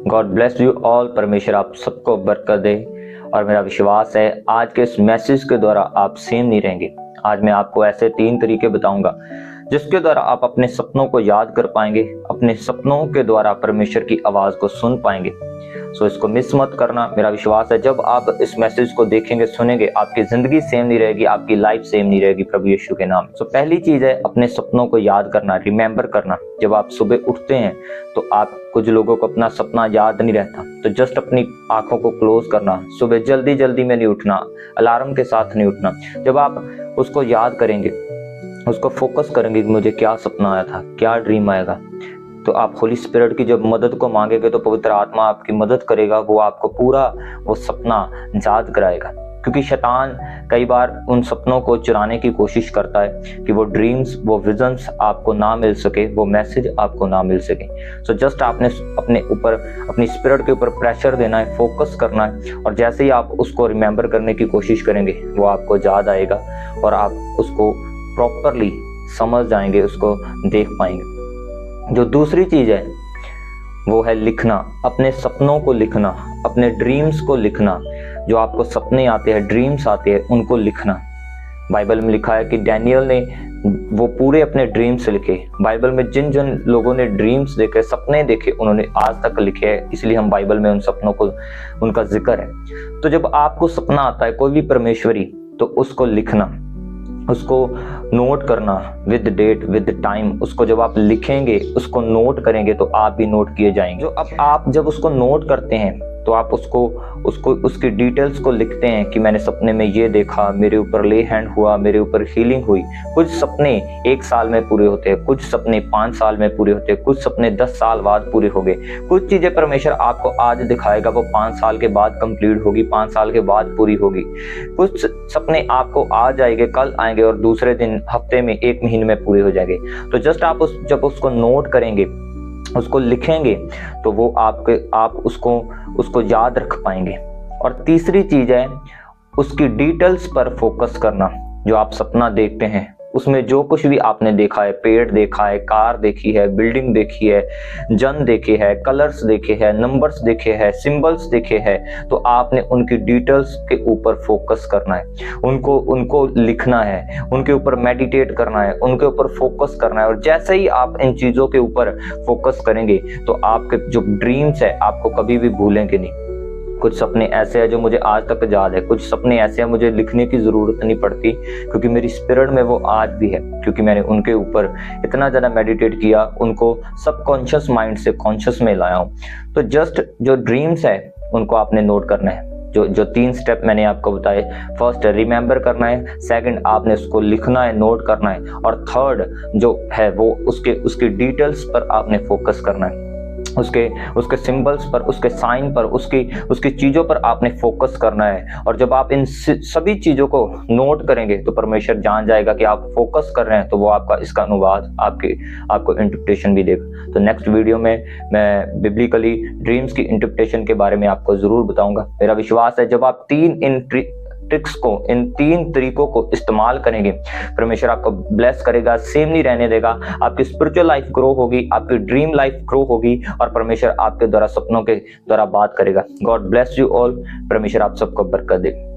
God bless you all. परमेश्वर आप सबको बरकत दे। और मेरा विश्वास है आज के इस मैसेज के द्वारा आप सेम नहीं रहेंगे। आज मैं आपको ऐसे 3 तरीके बताऊंगा जिसके द्वारा आप अपने सपनों को याद कर पाएंगे, अपने सपनों के द्वारा परमेश्वर की आवाज को सुन पाएंगे। सो इसको मिस मत करना। मेरा विश्वास है जब आप इस मैसेज को देखेंगे, सुनेंगे, आपकी जिंदगी सेम नहीं रहेगी, आपकी लाइफ सेम नहीं रहेगी प्रभु यीशु के नाम। सो पहली चीज है अपने सपनों को याद करना, रिमेंबर करना। जब आप सुबह उठते हैं तो आप कुछ लोगों को अपना सपना याद नहीं रहता, तो जस्ट अपनी आंखों को क्लोज करना। सुबह जल्दी जल्दी में नहीं उठना, अलार्म के साथ नहीं उठना। जब आप उसको याद करेंगे, उसको फोकस करेंगे कि मुझे क्या सपना आया था, क्या ड्रीम आएगा, तो आप होली स्पिरिट की जब मदद को मांगेंगे तो पवित्र आत्मा आपकी मदद करेगा। वो आपको पूरा वो सपना याद कराएगा। क्योंकि शैतान कई बार उन सपनों को चुराने की कोशिश करता है कि वो ड्रीम्स, वो विजन्स आपको ना मिल सके, वो मैसेज आपको ना मिल सके। सो जस्ट आपने अपने ऊपर, अपनी स्पिरिट के ऊपर प्रेशर देना है, फोकस करना है, और जैसे ही आप उसको रिमेंबर करने की कोशिश करेंगे वो आपको याद आएगा और आप उसको प्रॉपरली समझ जाएंगे, उसको देख पाएंगे। जो दूसरी चीज है वो है लिखना, अपने सपनों को लिखना, अपने ड्रीम्स को लिखना। जो आपको सपने आते हैं, ड्रीम्स आते हैं, उनको लिखना। बाइबल में लिखा है कि डैनियल ने वो पूरे अपने ड्रीम्स लिखे। बाइबल में जिन जिन लोगों ने ड्रीम्स देखे, सपने देखे, उन्होंने आज तक लिखे हैं, इसलिए हम बाइबल में उन सपनों को, उनका जिक्र है। तो जब आपको सपना आता है कोई भी परमेश्वरी, तो उसको लिखना, उसको नोट करना विद डेट, विद टाइम। उसको जब आप लिखेंगे, उसको नोट करेंगे तो आप भी नोट किए जाएंगे। जो अब आप जब उसको नोट करते हैं तो आप उसको उसकी डिटेल्स को लिखते हैं कि मैंने सपने में ये देखा, मेरे ऊपर ले हैंड हुआ, मेरे ऊपर हीलिंग हुई। कुछ सपने 1 साल में पूरे होते हैं, कुछ सपने 5 साल में पूरे होते हैं, कुछ सपने 10 साल बाद पूरे हो गए। कुछ चीजें परमेश्वर आपको आज दिखाएगा वो 5 साल के बाद कंप्लीट होगी, 5 साल के बाद पूरी होगी। कुछ सपने आपको आज आएंगे, कल आएंगे और दूसरे दिन, हफ्ते में, 1 महीने में पूरे हो जाएंगे। तो जस्ट आप जब उसको नोट करेंगे, उसको लिखेंगे, तो वो आप उसको याद रख पाएंगे। और तीसरी चीज है उसकी डिटेल्स पर फोकस करना। जो आप सपना देखते हैं उसमें जो कुछ भी आपने देखा है, पेड़ देखा है, कार देखी है, बिल्डिंग देखी है, जन देखे है, कलर्स देखे हैं, नंबर्स देखे हैं, सिंबल्स देखे हैं, तो आपने उनकी डिटेल्स के ऊपर फोकस करना है, उनको लिखना है, उनके ऊपर मेडिटेट करना है, उनके ऊपर फोकस करना है। और जैसे ही आप इन चीजों के ऊपर फोकस करेंगे तो आपके जो ड्रीम्स है आपको कभी भी भूलेंगे नहीं। कुछ सपने ऐसे हैं जो मुझे आज तक याद है, कुछ सपने ऐसे हैं मुझे लिखने की जरूरत नहीं पड़ती, क्योंकि मेरी स्पिरिट में वो आज भी है, क्योंकि मैंने उनके ऊपर इतना ज्यादा मेडिटेट किया, उनको सबकॉन्शियस माइंड से कॉन्शियस में लाया हूँ। तो जस्ट जो ड्रीम्स है उनको आपने नोट करना है। जो 3 स्टेप मैंने आपको बताए, फर्स्ट रिमेंबर करना है, सेकंड आपने उसको लिखना है, नोट करना है, और थर्ड जो है वो उसके डिटेल्स पर आपने फोकस करना है, उसके सिंबल्स पर, उसके साइन पर, उसकी चीजों पर आपने फोकस करना है। और जब आप इन सभी चीजों को नोट करेंगे तो परमेश्वर जान जाएगा कि आप फोकस कर रहे हैं, तो वो आपका इसका अनुवाद आपको इंटरप्रिटेशन भी देगा। तो नेक्स्ट वीडियो में मैं बिब्लिकली ड्रीम्स की इंटरप्रिटेशन के बारे में आपको जरूर बताऊंगा। मेरा विश्वास है जब आप इन ट्रिक्स को, इन 3 तरीकों को इस्तेमाल करेंगे, परमेश्वर आपको ब्लेस करेगा, सेम नहीं रहने देगा। आपकी स्पिरिचुअल लाइफ ग्रो होगी, आपकी ड्रीम लाइफ ग्रो होगी, और परमेश्वर आपके द्वारा सपनों के द्वारा बात करेगा। God bless you all. परमेश्वर आप सबको बरकत दे।